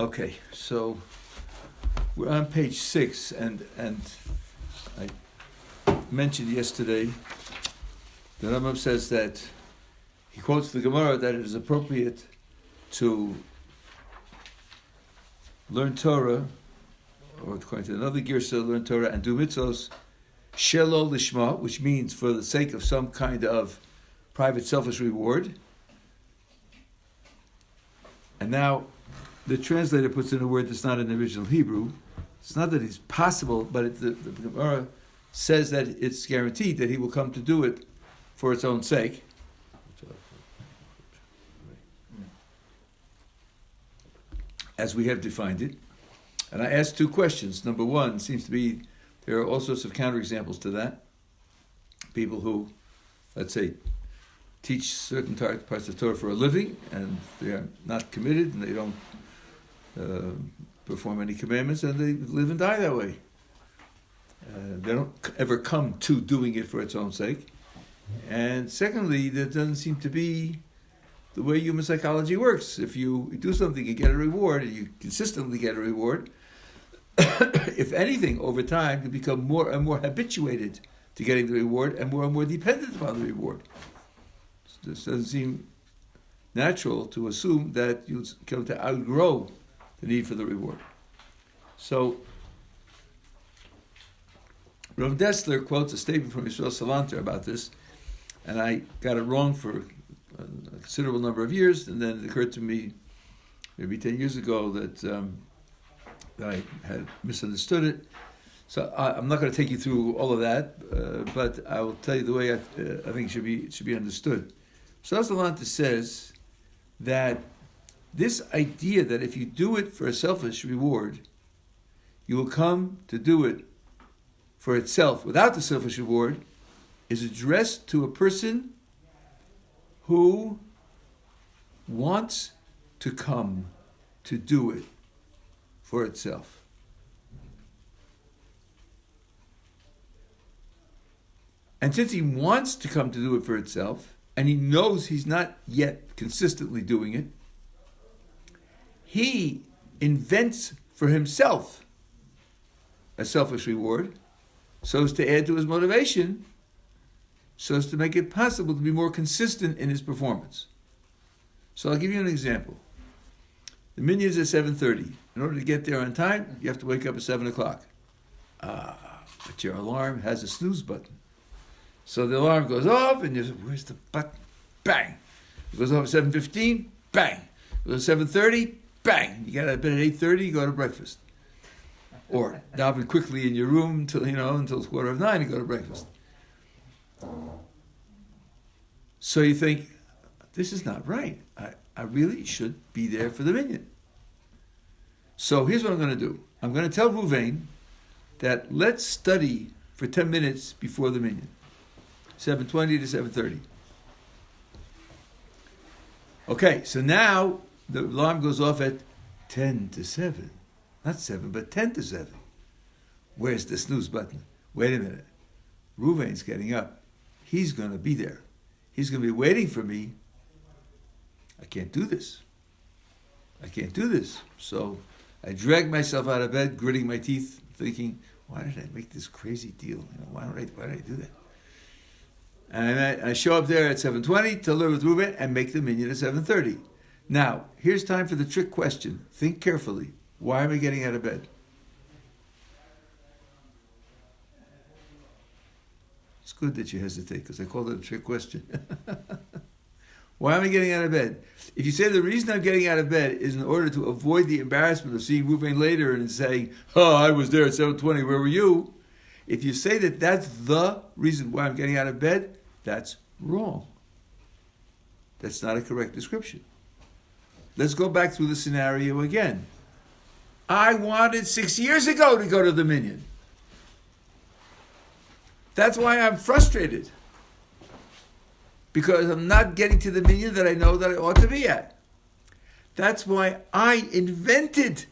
Okay, so we're on page 6, and I mentioned yesterday the Rambam says that he quotes the Gemara that it is appropriate to learn Torah, or according to another Girsa, learn Torah and do mitzvos shelo lishma, which means for the sake of some kind of private selfish reward. And now the translator puts in a word that's not in the original Hebrew. It's not that it's possible, but the Gemara says that it's guaranteed that he will come to do it for its own sake. As we have defined it. And I asked two questions. Number one, seems to be there are all sorts of counterexamples to that. People who, let's say, teach certain parts of Torah for a living, and they are not committed, and they don't perform any commandments, and they live and die that way. They don't ever come to doing it for its own sake. And secondly, there doesn't seem to be the way human psychology works. If you do something, you get a reward, and you consistently get a reward. If anything, over time, you become more and more habituated to getting the reward and more dependent upon the reward. This doesn't seem natural to assume that you come to outgrow the need for the reward. So, Rav Dessler quotes a statement from Yisrael Salanter about this, and I got it wrong for a considerable number of years, and then it occurred to me maybe 10 years ago that I had misunderstood it. So I'm not going to take you through all of that, but I will tell you the way I think it should be understood. So Salanter says that this idea that if you do it for a selfish reward, you will come to do it for itself without the selfish reward is addressed to a person who wants to come to do it for itself. And since he wants to come to do it for itself, and he knows he's not yet consistently doing it, he invents for himself a selfish reward so as to add to his motivation, so as to make it possible to be more consistent in his performance. So I'll give you an example. The minyan's at 7:30. In order to get there on time, you have to wake up at 7 o'clock. But your alarm has a snooze button. So the alarm goes off, and you say, where's the button? Bang! It goes off at 7:15, bang! It goes at 7:30, bang! You get out of bed at 8:30, you go to breakfast. Or daven quickly in your room until it's 8:45, you go to breakfast. So you think, this is not right. I really should be there for the minyan. So here's what I'm going to do. I'm going to tell Ruvain that let's study for 10 minutes before the minyan. 7:20 to 7:30. Okay, so now the alarm goes off at 10 to 7. Not 7, but 10 to 7. Where's the snooze button? Wait a minute. Ruvain's getting up. He's going to be there. He's going to be waiting for me. I can't do this. So I drag myself out of bed, gritting my teeth, thinking, why did I make this crazy deal? Why did I do that? And I show up there at 7:20 to learn with Ruvain and make the minyan at 7:30. Now, here's time for the trick question. Think carefully. Why am I getting out of bed? It's good that you hesitate, because I called it a trick question. Why am I getting out of bed? If you say the reason I'm getting out of bed is in order to avoid the embarrassment of seeing Ruvain later and saying, I was there at 7:20, where were you? If you say that that's the reason why I'm getting out of bed, that's wrong. That's not a correct description. Let's go back through the scenario again. I wanted 6 years ago to go to the minyan. That's why I'm frustrated. Because I'm not getting to the minyan that I know that I ought to be at. That's why I invented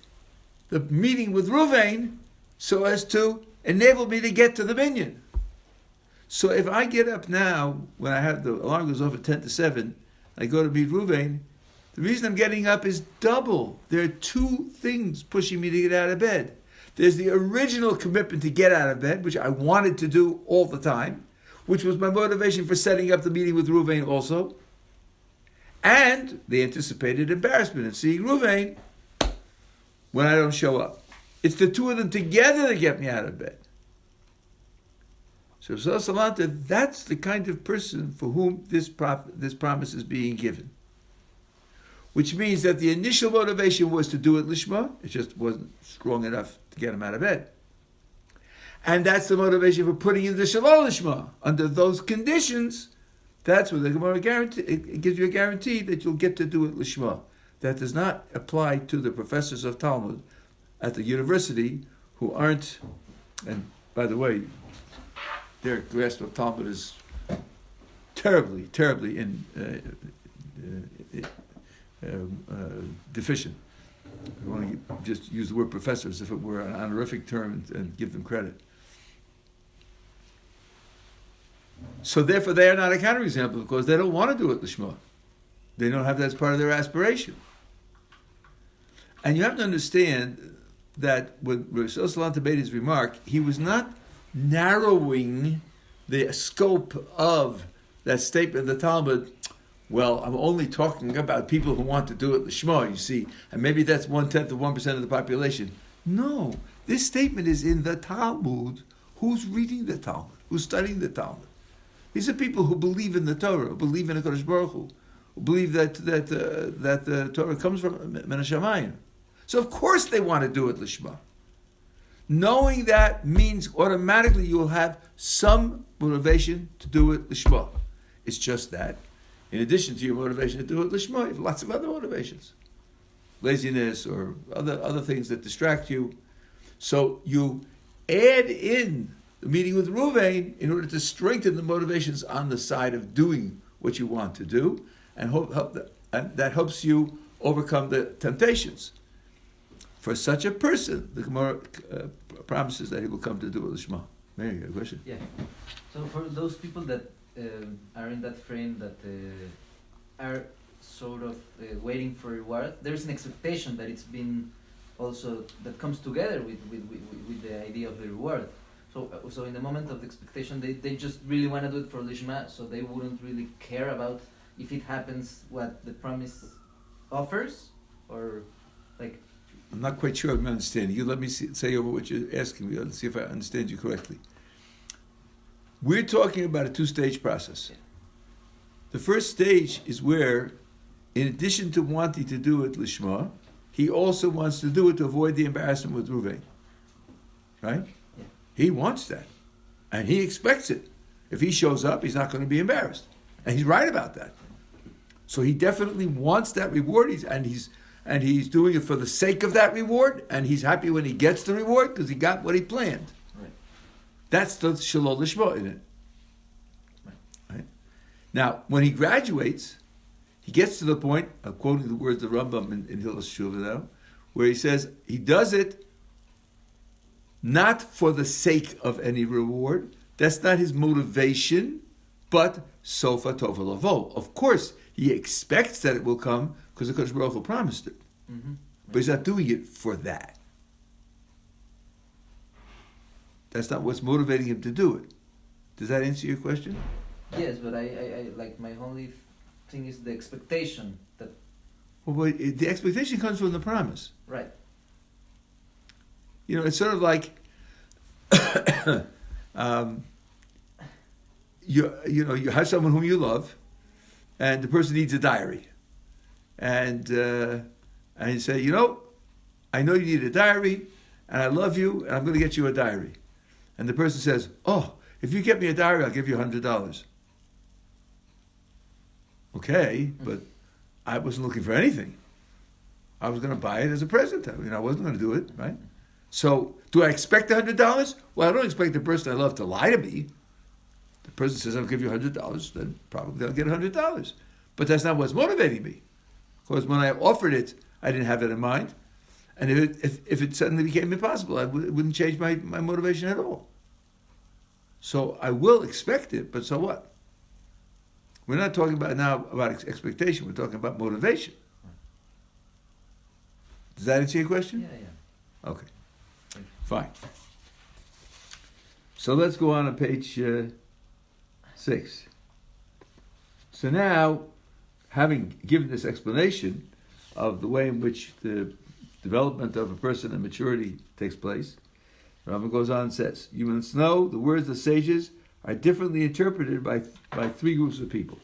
the meeting with Ruvain so as to enable me to get to the minyan. So if I get up now, when I have the alarm goes off at 10 to 7, I go to meet Ruvain, The reason I'm getting up is double. There are two things pushing me to get out of bed. There's the original commitment to get out of bed, which I wanted to do all the time, which was my motivation for setting up the meeting with Ruvain also. And the anticipated embarrassment of seeing Ruvain when I don't show up. It's the two of them together that get me out of bed. So Salanta, that's the kind of person for whom this promise is being given. Which means that the initial motivation was to do it lishma. It just wasn't strong enough to get him out of bed. And that's the motivation for putting in the shalom lishma. Under those conditions, that's what the Gemara guarantee. It gives you a guarantee that you'll get to do it lishma. That does not apply to the professors of Talmud at the university who aren't. And by the way, their grasp of Talmud is terribly deficient. I want to just use the word professor as if it were an honorific term and give them credit. So therefore they are not a counterexample because they don't want to do it lishma. They don't have that as part of their aspiration. And you have to understand that when Rabbi Salanta made his remark, he was not narrowing the scope of that statement of the Talmud. Well, I'm only talking about people who want to do it l'shma, you see, and maybe that's 1/10 of 1% of the population. No, this statement is in the Talmud. Who's reading the Talmud? Who's studying the Talmud? These are people who believe in the Torah, who believe in the Kodesh Baruch Hu, who believe that the Torah comes from Min HaShamayim. So of course they want to do it l'shma. Knowing that means automatically you will have some motivation to do it l'shma. It's just that, in addition to your motivation to do it l'shma, you have lots of other motivations. Laziness or other things that distract you. So you add in the meeting with Ruvain in order to strengthen the motivations on the side of doing what you want to do, and that helps you overcome the temptations. For such a person, the Gemara promises that he will come to do it l'shma. Mary, you have a question? Yeah. So for those people that are in that frame that are sort of waiting for reward, there's an expectation that it's been also that comes together with the idea of the reward. So in the moment of the expectation, they just really want to do it for lishma, so they wouldn't really care about if it happens what the promise offers, or like. I'm not quite sure I'm understanding. You let me say over what you're asking me. Let's see if I understand you correctly. We're talking about a two-stage process. Yeah. The first stage is where, in addition to wanting to do it lishma, he also wants to do it to avoid the embarrassment with Ruvain. Right? Yeah. He wants that. And he expects it. If he shows up, he's not going to be embarrassed. And he's right about that. So he definitely wants that reward, and he's doing it for the sake of that reward, and he's happy when he gets the reward because he got what he planned. Right. That's the shalom lishma in it. Right? Now, when he graduates, he gets to the point, I'm quoting the words of Rambam in Hilchos Shuvah now, where he says he does it not for the sake of any reward. That's not his motivation, but sofa tova lavo. Of course, he expects that it will come because the Kodesh Baruch Hu promised it. Mm-hmm. But he's not doing it for that. That's not what's motivating him to do it. Does that answer your question? Yes, but I like my only thing is the expectation that. Well, the expectation comes from the promise. Right. It's sort of like you have someone whom you love, and the person needs a diary, and you say, I know you need a diary, and I love you, and I'm going to get you a diary, and the person says, oh, if you get me a diary, I'll give you $100. Okay, but I wasn't looking for anything. I was going to buy it as a present. I wasn't going to do it, right? So, do I expect $100? Well, I don't expect the person I love to lie to me. The person says, I'll give you $100, then probably I'll get $100. But that's not what's motivating me. Because when I offered it, I didn't have it in mind. And if it suddenly became impossible, it wouldn't change my motivation at all. So I will expect it, but so what? We're not talking about now about expectation. We're talking about motivation. Does that answer your question? Yeah. Okay. Fine. So let's go on page 6. So now, having given this explanation of the way in which the development of a person and maturity takes place, Rambam goes on and says, you must know the words of the sages are differently interpreted by 3 groups of people.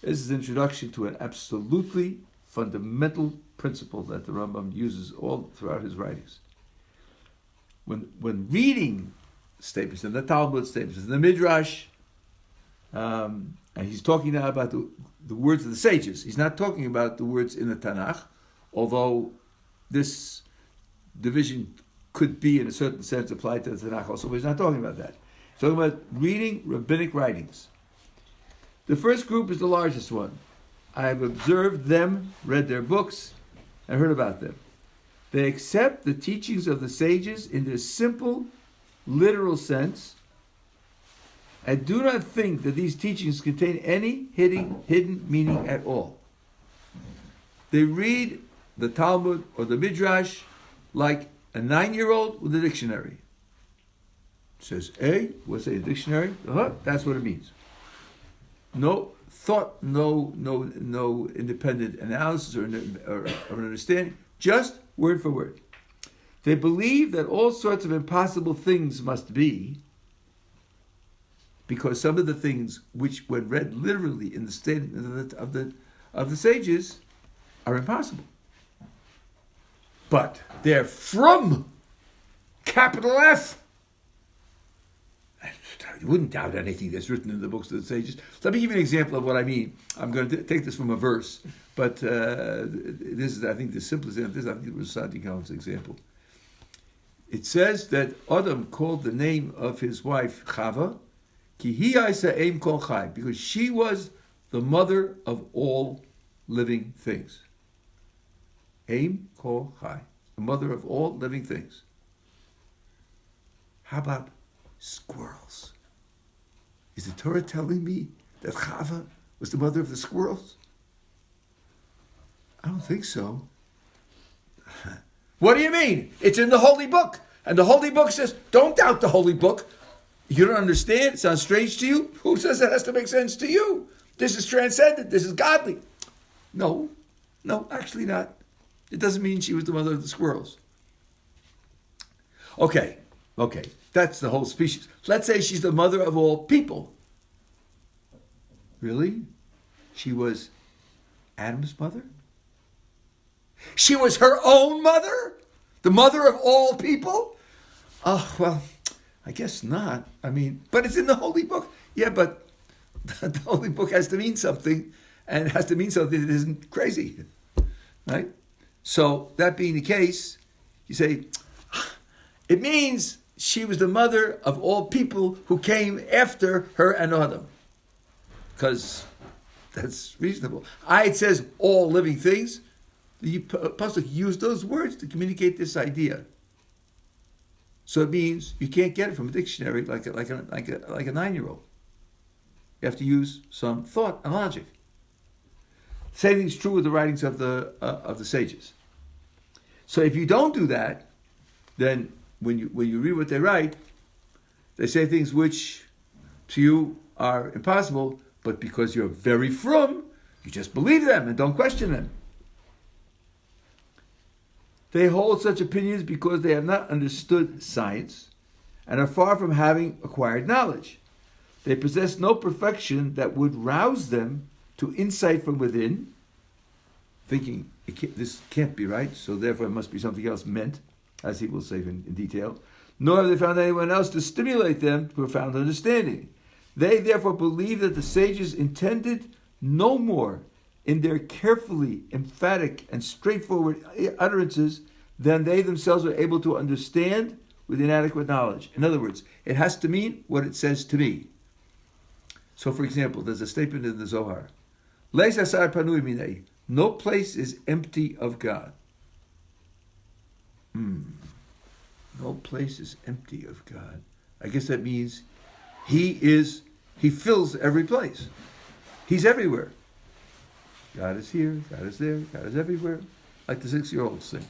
This is an introduction to an absolutely fundamental principle that the Rambam uses all throughout his writings. When reading statements in the Talmud, statements in the Midrash, and he's talking now about the words of the sages. He's not talking about the words in the Tanakh, although this division could be, in a certain sense, applied to the Tanakh also, but he's not talking about that. He's talking about reading rabbinic writings. The first group is the largest one. I have observed them, read their books, and heard about them. They accept the teachings of the sages in their simple, literal sense, and do not think that these teachings contain any hidden meaning at all. They read the Talmud or the Midrash like a 9-year-old with a dictionary. It says A, what's a dictionary? That's what it means. No thought, no independent analysis or understanding, just word for word. They believe that all sorts of impossible things must be, because some of the things which, when read literally in the statement of the sages, are impossible. But they're from capital F. You wouldn't doubt anything that's written in the books of the sages. Let me give you an example of what I mean. I'm going to take this from a verse, but this is, I think, the simplest example. I think it was Sadi Gaon's example. It says that Adam called the name of his wife Chava, Ki hi aisa eim kol chai, because she was the mother of all living things. Eim kol chai, the mother of all living things. How about squirrels? Is the Torah telling me that Chava was the mother of the squirrels? I don't think so. What do you mean? It's in the Holy Book. And the Holy Book says, don't doubt the Holy Book. You don't understand? It sounds strange to you? Who says it has to make sense to you? This is transcendent. This is godly. No, actually not. It doesn't mean she was the mother of the squirrels. Okay. That's the whole species. Let's say she's the mother of all people. Really? She was Adam's mother? She was her own mother? The mother of all people? Oh, well, I guess not. I mean, but it's in the Holy Book. Yeah, but the Holy Book has to mean something, and it has to mean something that isn't crazy. Right? So, that being the case, you say, it means she was the mother of all people who came after her and Adam. Because that's reasonable. It says all living things. The Pasuk used those words to communicate this idea. So it means you can't get it from a dictionary like a 9-year-old. You have to use some thought and logic. Same thing's true with the writings of the sages. So if you don't do that, then when you read what they write, they say things which to you are impossible, but because you're very frum, you just believe them and don't question them. They hold such opinions because they have not understood science and are far from having acquired knowledge. They possess no perfection that would rouse them to insight from within, thinking this can't be right, so therefore it must be something else meant, as he will say in detail. Nor have they found anyone else to stimulate them to profound understanding. They therefore believe that the sages intended no more in their carefully emphatic and straightforward utterances than they themselves are able to understand with inadequate knowledge. In other words, it has to mean what it says to me. So, for example, there's a statement in the Zohar. Leis asar panui minei. No place is empty of God. No place is empty of God. I guess that means he fills every place. He's everywhere. God is here, God is there, God is everywhere. like the 6-year-olds sing,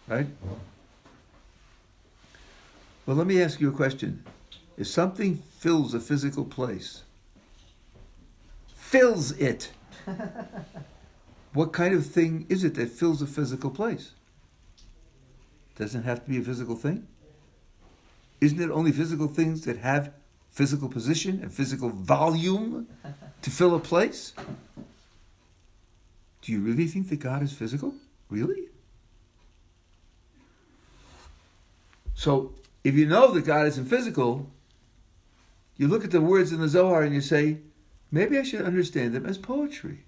right? Well, let me ask you a question. If something fills a physical place, fills it, what kind of thing is it that fills a physical place? Doesn't it have to be a physical thing? Isn't it only physical things that have physical position and physical volume to fill a place? Do you really think that God is physical? Really? So, if you know that God isn't physical, you look at the words in the Zohar and you say, maybe I should understand them as poetry.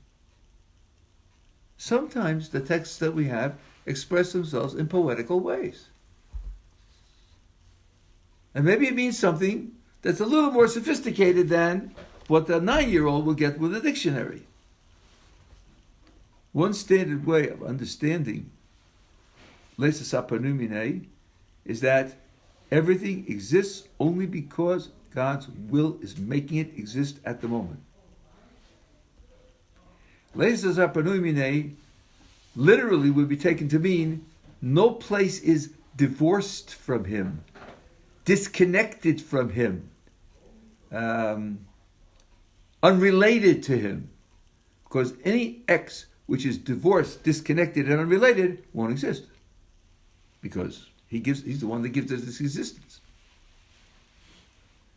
Sometimes the texts that we have express themselves in poetical ways. And maybe it means something that's a little more sophisticated than what the 9-year-old will get with a dictionary. One standard way of understanding Lesis Apanumine is that everything exists only because God's will is making it exist at the moment. Lesis Apanumine literally would be taken to mean no place is divorced from Him, disconnected from Him, unrelated to Him. Because any X which is divorced, disconnected, and unrelated won't exist. Because He's the one that gives us this existence.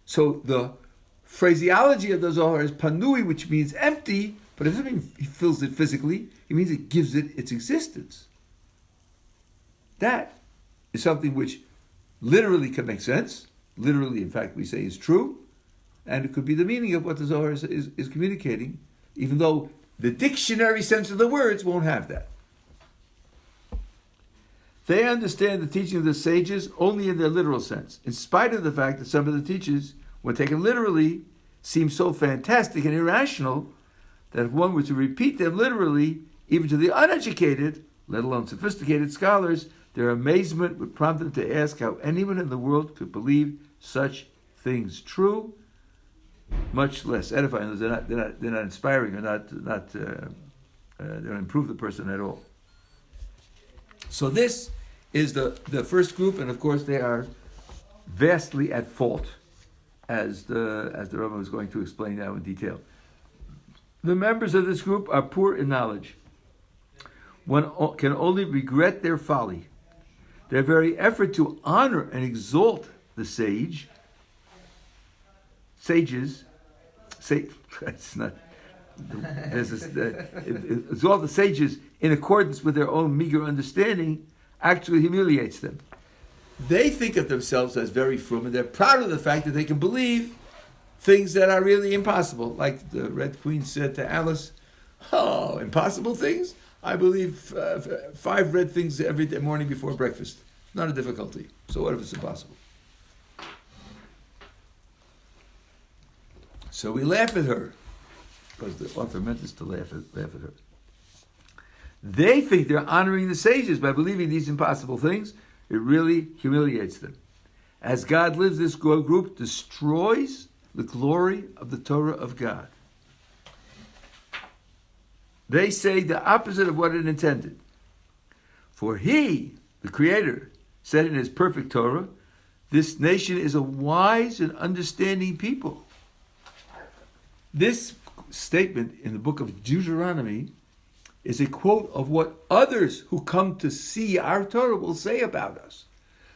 So the phraseology of the Zohar is panui, which means empty, but it doesn't mean He fills it physically. It means it gives it its existence. That is something which literally can make sense. Literally, in fact, we say is true. And it could be the meaning of what the Zohar is communicating, even though the dictionary sense of the words won't have that. They understand the teaching of the sages only in their literal sense, in spite of the fact that some of the teachings, when taken literally, seem so fantastic and irrational that if one were to repeat them literally, even to the uneducated, let alone sophisticated scholars, their amazement would prompt them to ask how anyone in the world could believe such things true, much less edifying. They're not inspiring, or they don't improve the person at all. So this is the first group, and of course they are vastly at fault, as the Rambam is going to explain now in detail. The members of this group are poor in knowledge. One can only regret their folly. Their very effort to honor and exalt the sages, it's not. Exalt the sages in accordance with their own meager understanding actually humiliates them. They think of themselves as very frum, and they're proud of the fact that they can believe things that are really impossible. Like the Red Queen said to Alice, "Oh, impossible things? I believe 5 red things every morning before breakfast. Not a difficulty. So what if it's impossible?" So we laugh at her, because the author meant us to laugh at her. They think they're honoring the sages by believing these impossible things. It really humiliates them. As God lives, this group destroys the glory of the Torah of God. They say the opposite of what it intended. For He, the Creator, said in His perfect Torah, this nation is a wise and understanding people. This statement in the book of Deuteronomy is a quote of what others who come to see our Torah will say about us.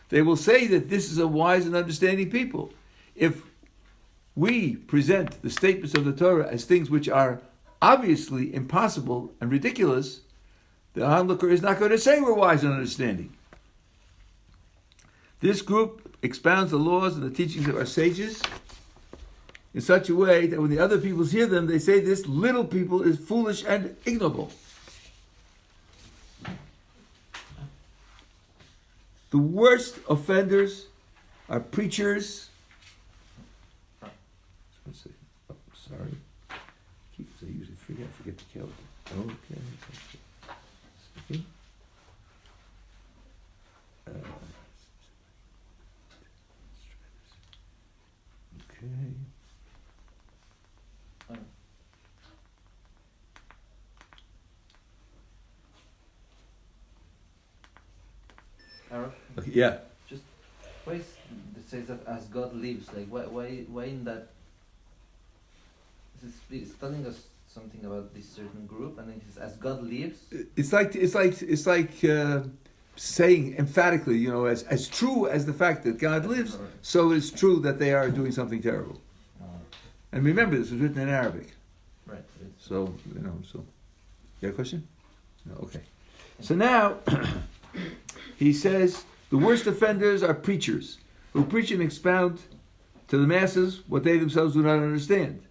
They will say that this is a wise and understanding people. If we present the statements of the Torah as things which are obviously impossible and ridiculous, the onlooker is not going to say we're wise and understanding. This group expounds the laws and the teachings of our sages in such a way that when the other peoples hear them, they say this little people is foolish and ignoble. The worst offenders are preachers. Oh, sorry. I usually forget to kill it. Okay. Okay. Arab? Okay, yeah. Just why it says that as God lives? Like why in that? It's telling us something about this certain group, and then it says as God lives. It's like saying emphatically, you know, as true as the fact that God lives, so it's true that they are doing something terrible. And remember, this was written in Arabic. Right. So, you know, you got a question? No, okay. So now, he says, the worst offenders are preachers, who preach and expound to the masses what they themselves do not understand.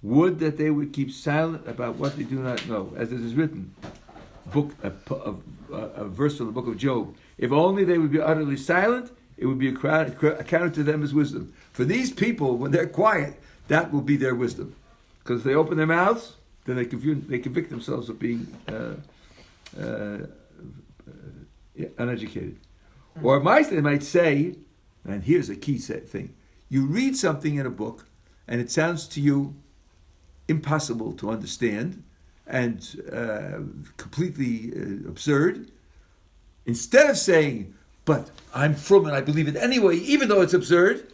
Would that they would keep silent about what they do not know, as it is written, a verse from the book of Job. If only they would be utterly silent, it would be accounted to them as wisdom. For these people, when they're quiet, that will be their wisdom. Because if they open their mouths, then they convict themselves of being uneducated. Or they might say, and here's a key thing, you read something in a book, and it sounds to you impossible to understand, and completely absurd. Instead of saying, but I'm from and I believe it anyway, even though it's absurd,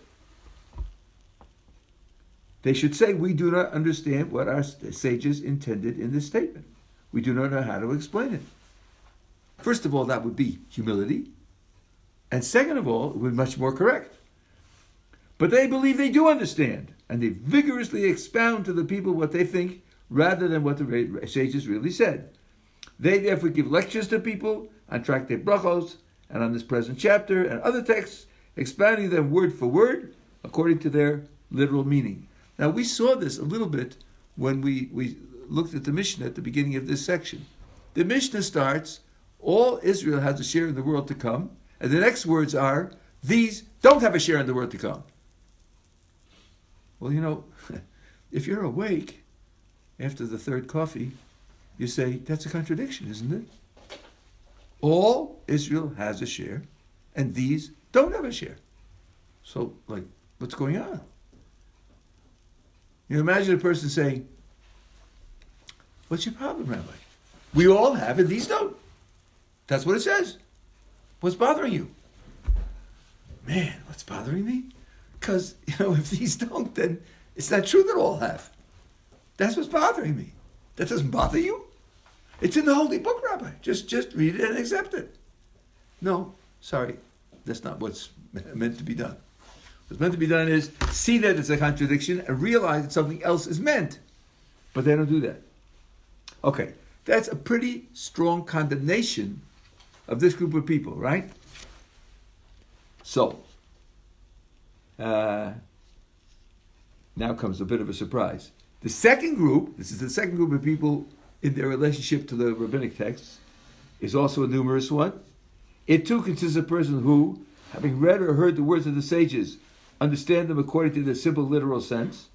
they should say, we do not understand what our sages intended in this statement. We do not know how to explain it. First of all, that would be humility. And second of all, it would be much more correct. But they believe they do understand, and they vigorously expound to the people what they think, rather than what the sages really said. They therefore give lectures to people on Tractate Brachos, and on this present chapter, and other texts, expounding them word for word, according to their literal meaning. Now, we saw this a little bit when we looked at the Mishnah at the beginning of this section. The Mishnah starts, all Israel has a share in the world to come, and the next words are, these don't have a share in the world to come. Well, you know, if you're awake after the third coffee, you say, that's a contradiction, isn't it? All Israel has a share, and these don't have a share. So, what's going on? You imagine a person saying, what's your problem, Rabbi? We all have and these don't. That's what it says. What's bothering you? Man, what's bothering me? Because, if these don't, then it's not true that all have. That's what's bothering me. That doesn't bother you? It's in the Holy Book, Rabbi. Just read it and accept it. No, sorry. That's not what's meant to be done. What's meant to be done is see that it's a contradiction and realize that something else is meant. But they don't do that. Okay, that's a pretty strong condemnation of this group of people, right? So, now comes a bit of a surprise. The second group, this is the second group of people in their relationship to the rabbinic texts, is also a numerous one. It too consists of a person who, having read or heard the words of the sages, understand them according to their simple literal sense.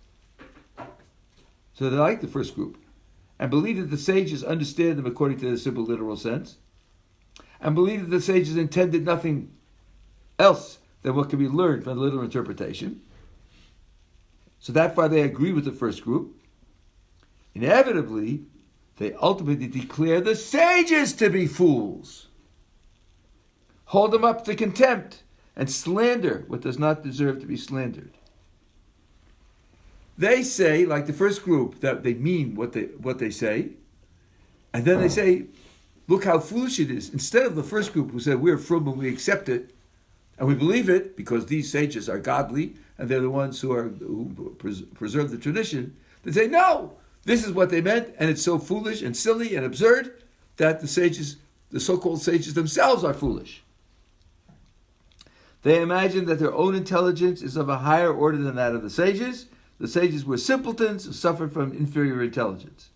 So they're like the first group. And believe that the sages understand them according to their simple literal sense. And believe that the sages intended nothing else than what can be learned from the literal interpretation. So that's why they agree with the first group. Inevitably, they ultimately declare the sages to be fools, hold them up to contempt, and slander what does not deserve to be slandered. They say, like the first group, that they mean what they say, and then they say, look how foolish it is. Instead of the first group who said, we're from and we accept it, and we believe it because these sages are godly, and they're the ones who preserve the tradition, they say, no, this is what they meant, and it's so foolish and silly and absurd that the sages, the so-called sages themselves, are foolish. They imagine that their own intelligence is of a higher order than that of the sages. The sages were simpletons who suffered from inferior intelligence.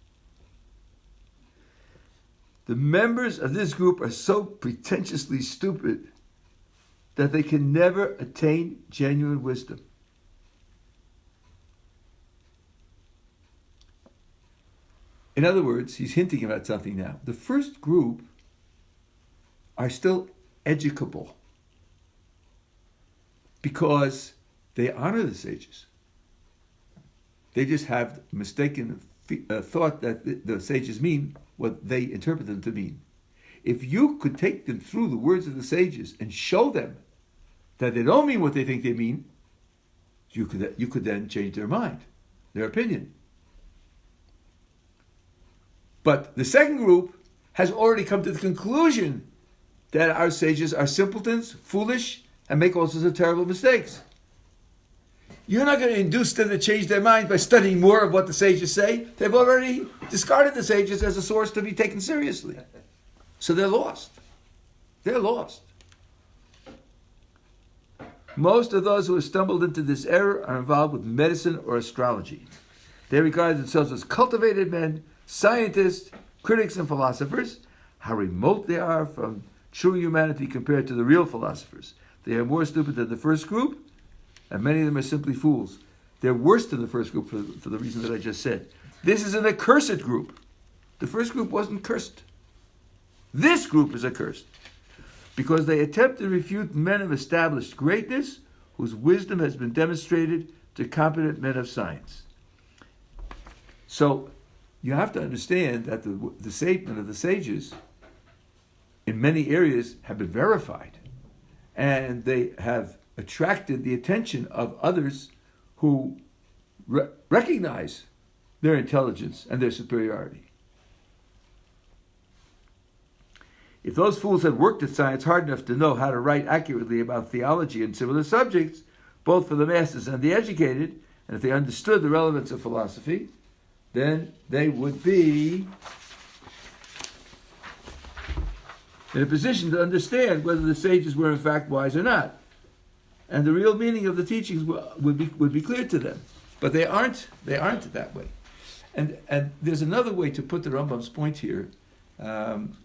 The members of this group are so pretentiously stupid that they can never attain genuine wisdom. In other words, he's hinting about something now. The first group are still educable because they honor the sages. They just have mistaken thought that the sages mean what they interpret them to mean. If you could take them through the words of the sages and show them that they don't mean what they think they mean, you could then change their mind, their opinion. But the second group has already come to the conclusion that our sages are simpletons, foolish, and make all sorts of terrible mistakes. You're not going to induce them to change their mind by studying more of what the sages say. They've already discarded the sages as a source to be taken seriously. So they're lost. They're lost. Most of those who have stumbled into this error are involved with medicine or astrology. They regard themselves as cultivated men, scientists, critics, and philosophers. How remote they are from true humanity compared to the real philosophers. They are more stupid than the first group, and many of them are simply fools. They're worse than the first group for the reason that I just said. This is an accursed group. The first group wasn't cursed. This group is accursed because they attempt to refute men of established greatness whose wisdom has been demonstrated to competent men of science. So you have to understand that the statement of the sages in many areas have been verified, and they have attracted the attention of others who recognize their intelligence and their superiority. If those fools had worked at science hard enough to know how to write accurately about theology and similar subjects, both for the masses and the educated, and if they understood the relevance of philosophy, then they would be in a position to understand whether the sages were in fact wise or not. And the real meaning of the teachings would be clear to them. But they aren't that way. And there's another way to put the Rambam's point here,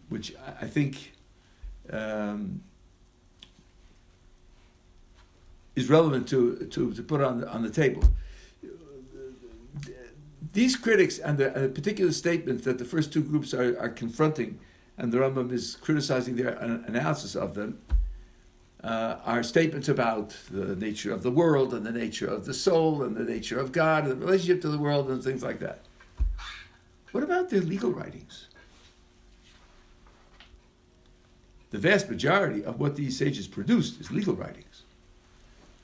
which I think is relevant to put on the table. These critics and the particular statements that the first two groups are confronting, and the Rambam is criticizing their analysis of them, are statements about the nature of the world and the nature of the soul and the nature of God and the relationship to the world and things like that. What about their legal writings? The vast majority of what these sages produced is legal writings.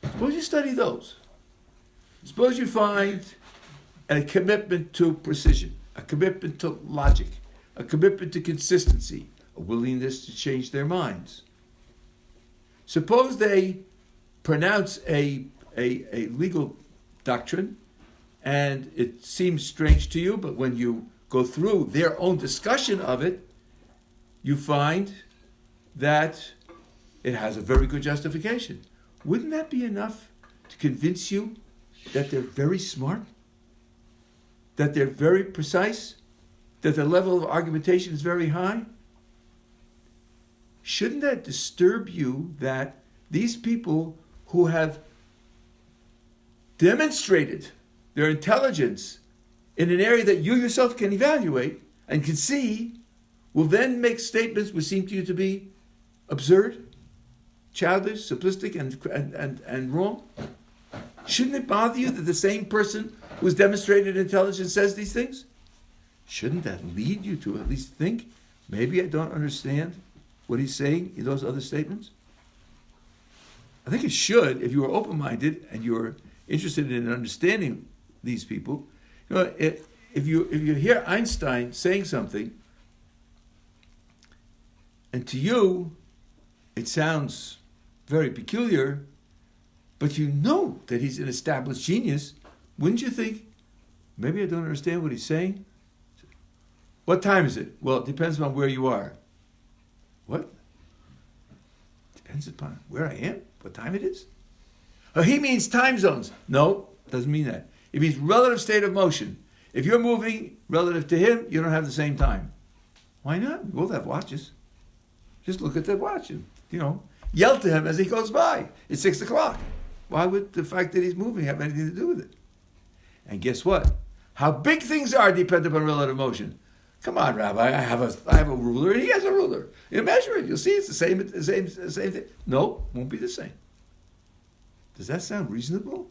Suppose you study those. Suppose you find a commitment to precision, a commitment to logic, a commitment to consistency, a willingness to change their minds. Suppose they pronounce a legal doctrine and it seems strange to you, but when you go through their own discussion of it, you find that it has a very good justification. Wouldn't that be enough to convince you that they're very smart? That they're very precise? That the level of argumentation is very high? Shouldn't that disturb you that these people who have demonstrated their intelligence in an area that you yourself can evaluate and can see will then make statements which seem to you to be absurd, childish, simplistic, and wrong? Shouldn't it bother you that the same person who's demonstrated intelligence says these things? Shouldn't that lead you to at least think, maybe I don't understand what he's saying in those other statements? I think it should, if you are open-minded and you're interested in understanding these people. You know, if you hear Einstein saying something, and to you it sounds very peculiar, but you know that he's an established genius, wouldn't you think, maybe I don't understand what he's saying? What time is it? Well, it depends on where you are. What? Depends upon where I am, what time it is? Oh, he means time zones. No, doesn't mean that. It means relative state of motion. If you're moving relative to him, you don't have the same time. Why not? We both have watches. Just look at the watch and, yell to him as he goes by. It's 6 o'clock. Why would the fact that he's moving have anything to do with it? And guess what? How big things are depend upon relative motion. Come on, Rabbi, I have a ruler and he has a ruler. You measure it, you'll see it's the same thing. No, won't be the same. Does that sound reasonable?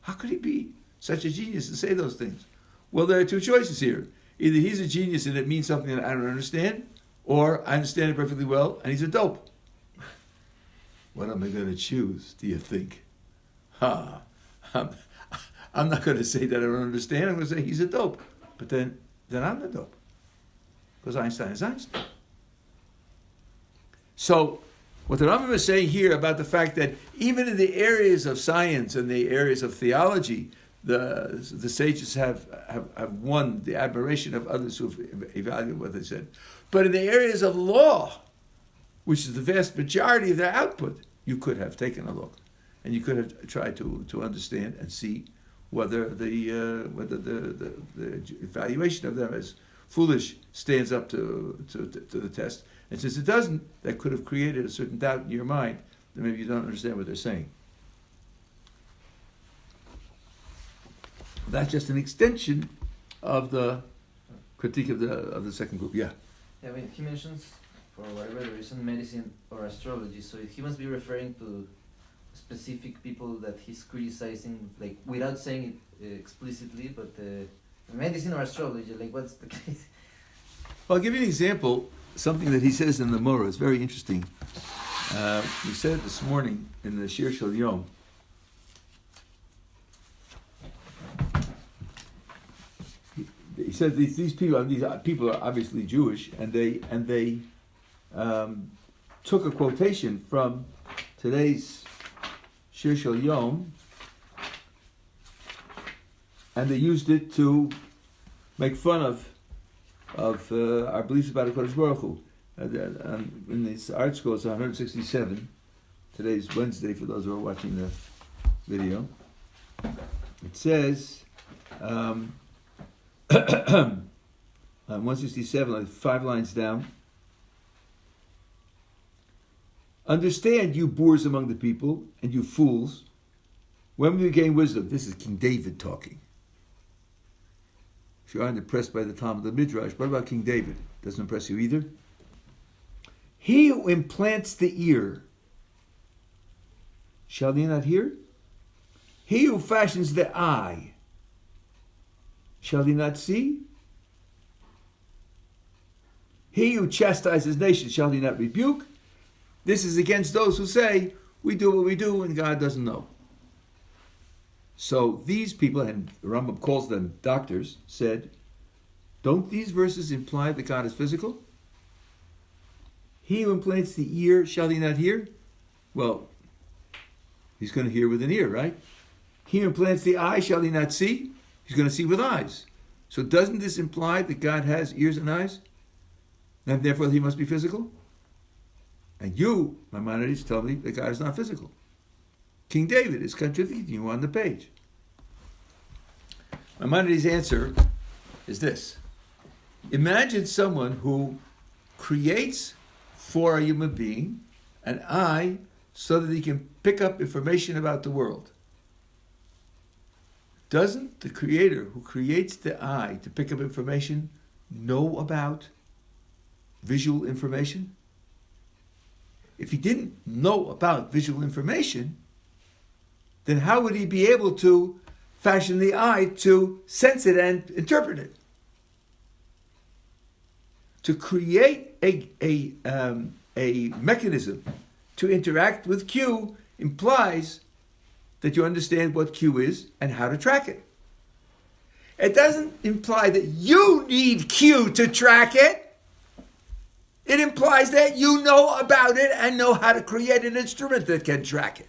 How could he be such a genius to say those things? Well, there are two choices here. Either he's a genius and it means something that I don't understand, Or I understand it perfectly well, and he's a dope. What am I going to choose, do you think? I'm not going to say that I don't understand. I'm going to say he's a dope. But then I'm the dope. Because Einstein is Einstein. So, what the Rambam is saying here about the fact that even in the areas of science and the areas of theology, the sages have won the admiration of others who've evaluated what they said. But in the areas of law, which is the vast majority of their output, you could have taken a look, and you could have tried to understand and see whether the evaluation of them as foolish stands up to the test. And since it doesn't, that could have created a certain doubt in your mind that maybe you don't understand what they're saying. That's just an extension of the critique of the second group. Yeah. Yeah, when he mentions, for whatever reason, medicine or astrology, so he must be referring to specific people that he's criticizing, like without saying it explicitly, but medicine or astrology, like what's the case? Well, I'll give you an example, something that he says in the Gemara. It's very interesting. He said this morning in the Shir Shel Yom. He said these people are obviously Jewish, and they took a quotation from today's Shir Shel Yom, and they used it to make fun of our beliefs about HaKadosh Baruch Hu. In this article, it's 167. Today's Wednesday, for those who are watching the video. It says, 167, like 5 lines down. Understand, you boors among the people, and you fools, when will you gain wisdom? This is King David talking. If you aren't impressed by the Talmud of the Midrash, what about King David? Doesn't impress you either? He who implants the ear, shall he not hear? He who fashions the eye, shall he not see? He who chastises nations, shall he not rebuke? This is against those who say, we do what we do and God doesn't know. So these people, and Rambam calls them doctors, said, don't these verses imply that God is physical? He who implants the ear, shall he not hear? Well, he's going to hear with an ear, right? He who implants the eye, shall he not see? He's going to see with eyes. So doesn't this imply that God has ears and eyes? And therefore he must be physical? And you, Maimonides, tell me that God is not physical. King David is contradicting you on the page. Maimonides' answer is this. Imagine someone who creates for a human being an eye so that he can pick up information about the world. Doesn't the creator who creates the eye to pick up information know about visual information? If he didn't know about visual information, then how would he be able to fashion the eye to sense it and interpret it? To create a mechanism to interact with Q implies that you understand what Q is and how to track it. It doesn't imply that you need Q to track it. It implies that you know about it and know how to create an instrument that can track it.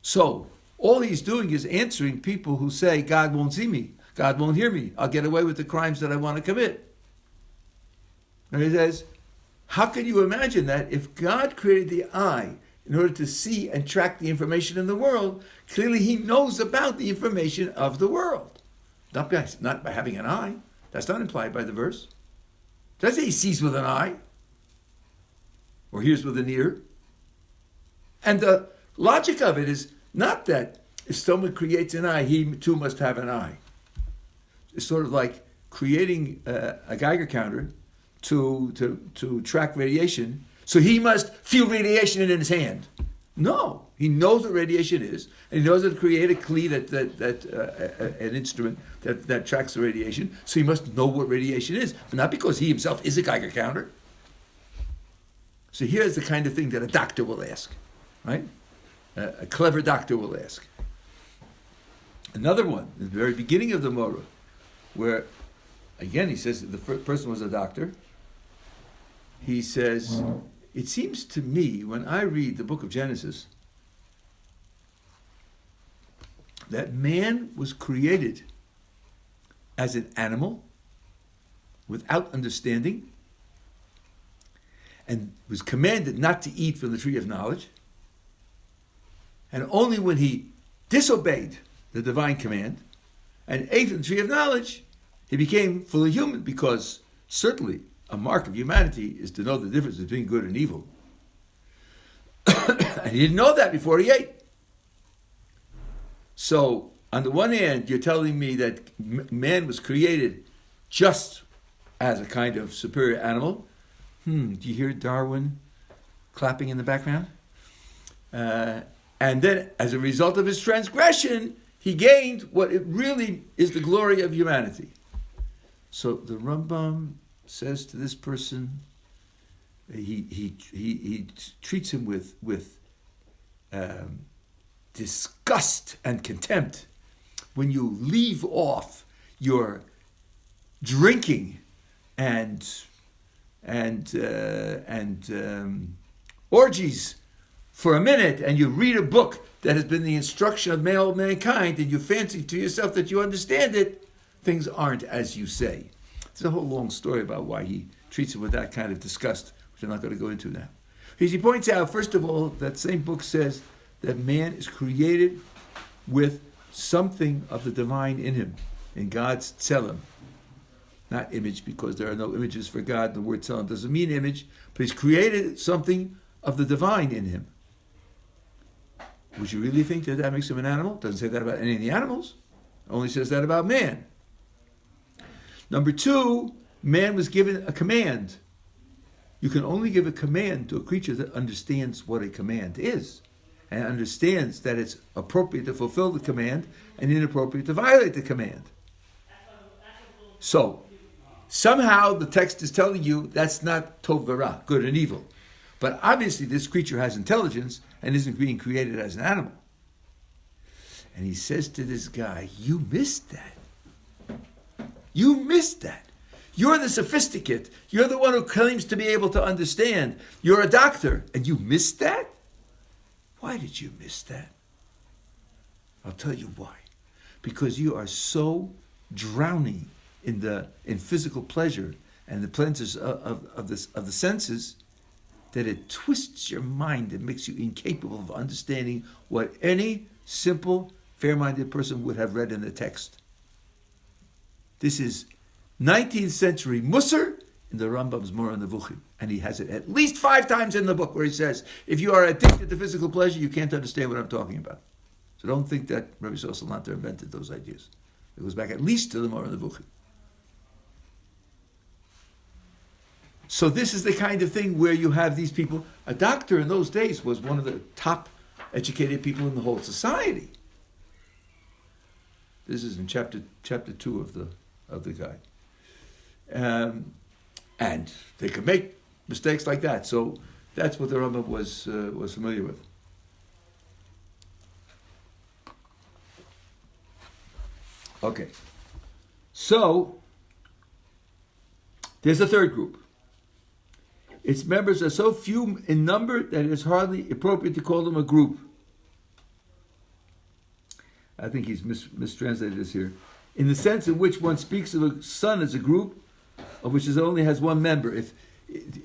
So, all he's doing is answering people who say, God won't see me, God won't hear me, I'll get away with the crimes that I want to commit. And he says, how can you imagine that if God created the eye in order to see and track the information in the world, clearly he knows about the information of the world. Not by having an eye. That's not implied by the verse. It doesn't say he sees with an eye or hears with an ear. And the logic of it is not that if someone creates an eye, he too must have an eye. It's sort of like creating a Geiger counter to track radiation, so he must feel radiation in his hand. No, he knows what radiation is, and he knows how to create a kli an instrument that tracks the radiation. So he must know what radiation is, but not because he himself is a Geiger counter. So here's the kind of thing that a doctor will ask, right? A clever doctor will ask. Another one, in the very beginning of the Morah, where, again, he says the first person was a doctor. He says, it seems to me, when I read the book of Genesis, that man was created as an animal without understanding and was commanded not to eat from the tree of knowledge. And only when he disobeyed the divine command and ate from the tree of knowledge, he became fully human, because certainly a mark of humanity is to know the difference between good and evil. And he didn't know that before he ate. So, on the one hand, you're telling me that man was created just as a kind of superior animal. Do you hear Darwin clapping in the background? And then, as a result of his transgression, he gained what it really is the glory of humanity. So the Rambam says to this person, he treats him with disgust and contempt when you leave off your drinking and orgies for a minute, and you read a book that has been the instruction of mankind, and you fancy to yourself that you understand it. Things aren't as you say. There's a whole long story about why he treats him with that kind of disgust, which I'm not going to go into now. He points out, first of all, that same book says that man is created with something of the divine in him, in God's tzelem. Not image, because there are no images for God. The word tzelem doesn't mean image, but he's created something of the divine in him. Would you really think that makes him an animal? Doesn't say that about any of the animals. It only says that about man. Number two, man was given a command. You can only give a command to a creature that understands what a command is, and understands that it's appropriate to fulfill the command and inappropriate to violate the command. So, somehow the text is telling you that's not tov v'ra, good and evil. But obviously this creature has intelligence and isn't being created as an animal. And he says to this guy, you missed that. You missed that. You're the sophisticate. You're the one who claims to be able to understand. You're a doctor, and you missed that? Why did you miss that? I'll tell you why. Because you are so drowning in physical pleasure and the pleasures of the senses that it twists your mind and makes you incapable of understanding what any simple, fair-minded person would have read in the text. This is 19th century Musar in the Rambam's Morah Nevuchim. And he has it at least 5 times in the book where he says, if you are addicted to physical pleasure, you can't understand what I'm talking about. So don't think that Rabbi Sosalanta invented those ideas. It goes back at least to the Morah Nevuchim. So this is the kind of thing where you have these people. A doctor in those days was one of the top educated people in the whole society. This is in chapter 2 of the guide. And they could make mistakes like that. So that's what the Rambam was familiar with. Okay. So there's a third group. Its members are so few in number that it is hardly appropriate to call them a group. I think he's mistranslated this here. In the sense in which one speaks of a son as a group, of which it only has one member.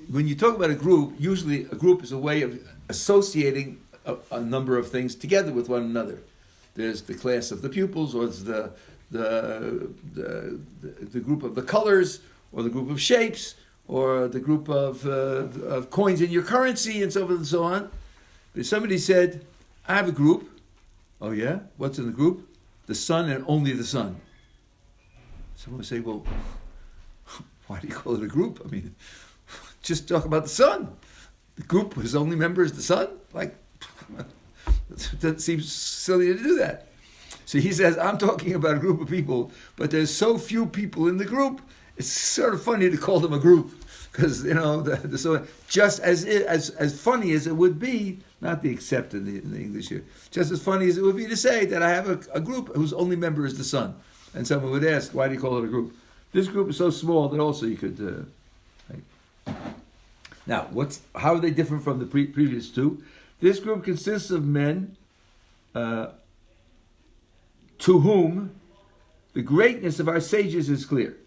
When you talk about a group, usually a group is a way of associating a number of things together with one another. There's the class of the pupils, or it's the group of the colors, or the group of shapes, or the group of coins in your currency, and so forth and so on. But if somebody said, I have a group. Oh yeah? What's in the group? The sun and only the sun. Someone would say, well, why do you call it a group? I mean, just talk about the sun. The group whose only member is the sun? Like, That seems silly to do that. So he says, I'm talking about a group of people, but there's so few people in the group, it's sort of funny to call them a group. Because, so just as funny as it would be, not the except in the English here, just as funny as it would be to say that I have a group whose only member is the son. And someone would ask, why do you call it a group? This group is so small that also you could... Now, how are they different from the previous two? This group consists of men to whom the greatness of our sages is clear.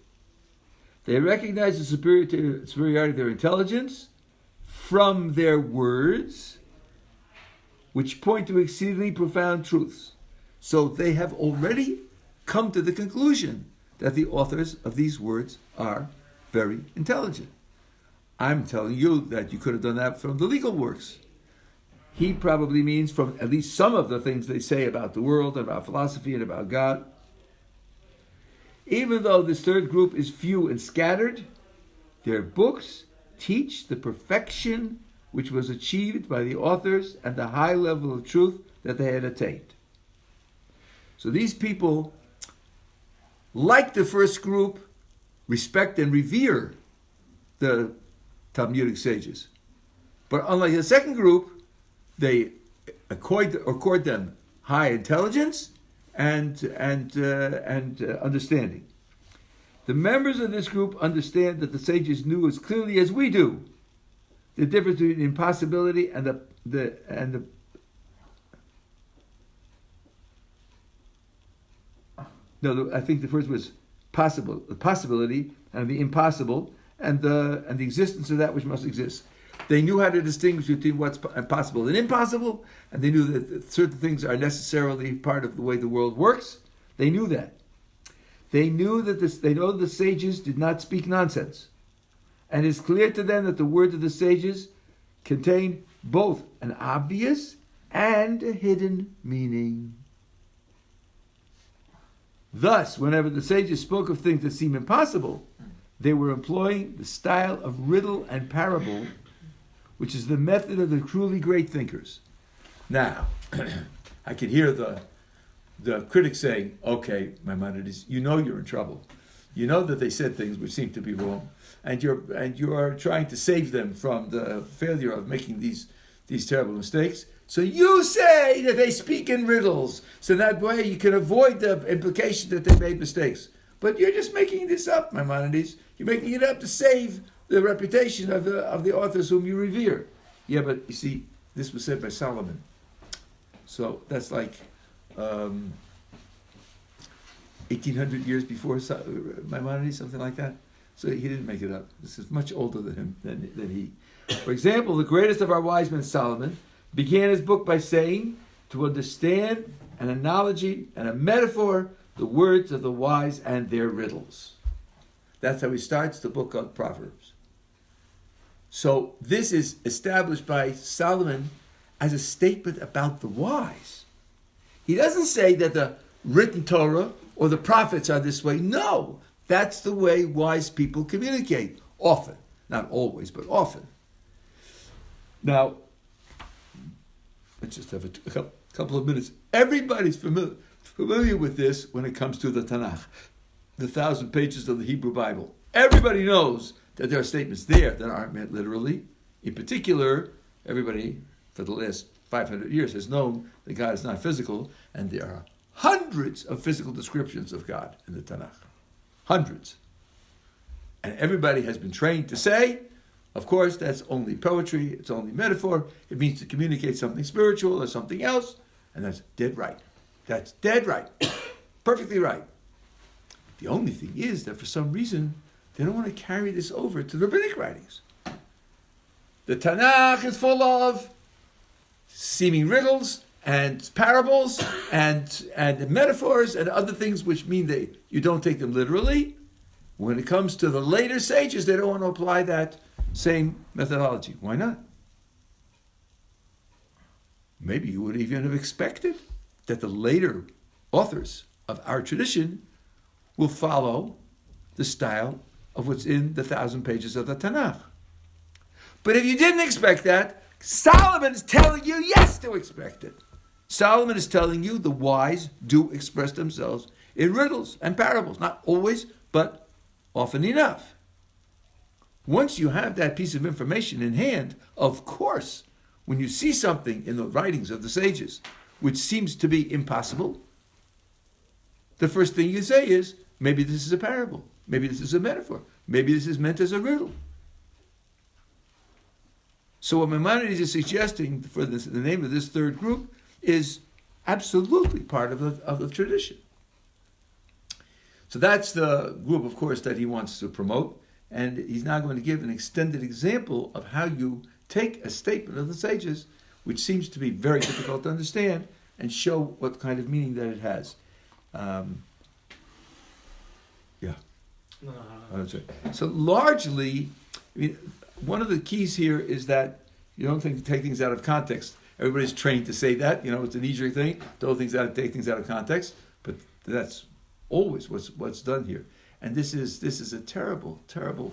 They recognize the superiority of their intelligence from their words, which point to exceedingly profound truths. So they have already come to the conclusion that the authors of these words are very intelligent. I'm telling you that you could have done that from the legal works. He probably means from at least some of the things they say about the world, and about philosophy, and about God. Even though this third group is few and scattered, their books teach the perfection which was achieved by the authors and the high level of truth that they had attained. So these people, like the first group, respect and revere the Talmudic sages. But unlike the second group, they accord them high intelligence and understanding. The members of this group understand that the sages knew as clearly as we do the difference between impossibility and I think the first was possible, the possibility, and the impossible, and the existence of that which must exist. They knew how to distinguish between what's possible and impossible, and they knew that certain things are necessarily part of the way the world works. They knew that. They know the sages did not speak nonsense, and it's clear to them that the words of the sages contain both an obvious and a hidden meaning. Thus, whenever the sages spoke of things that seem impossible, they were employing the style of riddle and parable, which is the method of the truly great thinkers. Now, I can hear the critics saying, okay, Maimonides, you know you're in trouble. You know that they said things which seem to be wrong, and you are trying to save them from the failure of making these terrible mistakes. So you say that they speak in riddles, so that way you can avoid the implication that they made mistakes. But you're just making this up, Maimonides. You're making it up to save the reputation of the authors whom you revere. Yeah, but you see, this was said by Solomon. So that's like 1800 years before Maimonides, something like that. So he didn't make it up. This is much older than him, than he. For example, the greatest of our wise men, Solomon, began his book by saying, to understand an analogy and a metaphor, the words of the wise and their riddles. That's how he starts the book of Proverbs. So this is established by Solomon as a statement about the wise. He doesn't say that the written Torah or the prophets are this way. No, that's the way wise people communicate. Often. Not always, but often. Now, let's just have a couple of minutes. Everybody's familiar with this when it comes to the Tanakh, the 1,000 pages of the Hebrew Bible. Everybody knows that there are statements there that aren't meant literally. In particular, everybody for the last 500 years has known that God is not physical, and there are hundreds of physical descriptions of God in the Tanakh. Hundreds. And everybody has been trained to say, of course, that's only poetry, it's only metaphor, it means to communicate something spiritual or something else, and that's dead right. That's dead right. Perfectly right. The only thing is that for some reason, they don't want to carry this over to the rabbinic writings. The Tanakh is full of seeming riddles and parables and metaphors and other things which mean that you don't take them literally. When it comes to the later sages, they don't want to apply that same methodology. Why not? Maybe you would even have expected that the later authors of our tradition will follow the style of what's in the 1,000 pages of the Tanakh. But if you didn't expect that, Solomon is telling you, yes, to expect it. Solomon is telling you the wise do express themselves in riddles and parables. Not always, but often enough. Once you have that piece of information in hand, of course, when you see something in the writings of the sages which seems to be impossible, the first thing you say is, maybe this is a parable. Maybe this is a metaphor. Maybe this is meant as a riddle. So what Maimonides is suggesting for the name of this third group is absolutely part of the tradition. So that's the group, of course, that he wants to promote. And he's now going to give an extended example of how you take a statement of the sages, which seems to be very difficult to understand, and show what kind of meaning that it has. That's right. So largely, one of the keys here is that you don't take things out of context. Everybody's trained to say that, it's a knee-jerk thing. Take things out of context, but that's always what's done here. And this is a terrible. What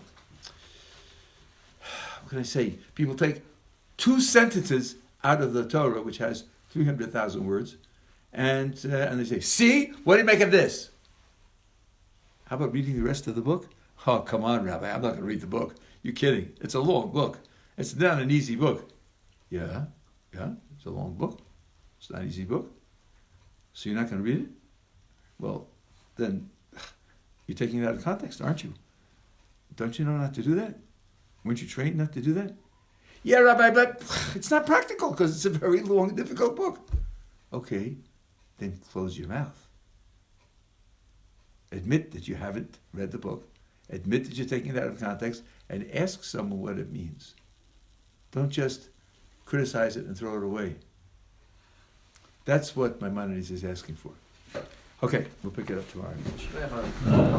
can I say? People take 2 sentences out of the Torah, which has 300,000 words, and they say, "See, what do you make of this?" How about reading the rest of the book? Oh, come on, Rabbi, I'm not going to read the book. You're kidding. It's a long book. It's not an easy book. Yeah, it's a long book. It's not an easy book. So you're not going to read it? Well, then you're taking it out of context, aren't you? Don't you know not to do that? Weren't you trained not to do that? Yeah, Rabbi, but it's not practical because it's a very long, difficult book. Okay, then close your mouth. Admit that you haven't read the book. Admit that you're taking it out of context, and ask someone what it means. Don't just criticize it and throw it away. That's what Maimonides is asking for. Okay, we'll pick it up tomorrow.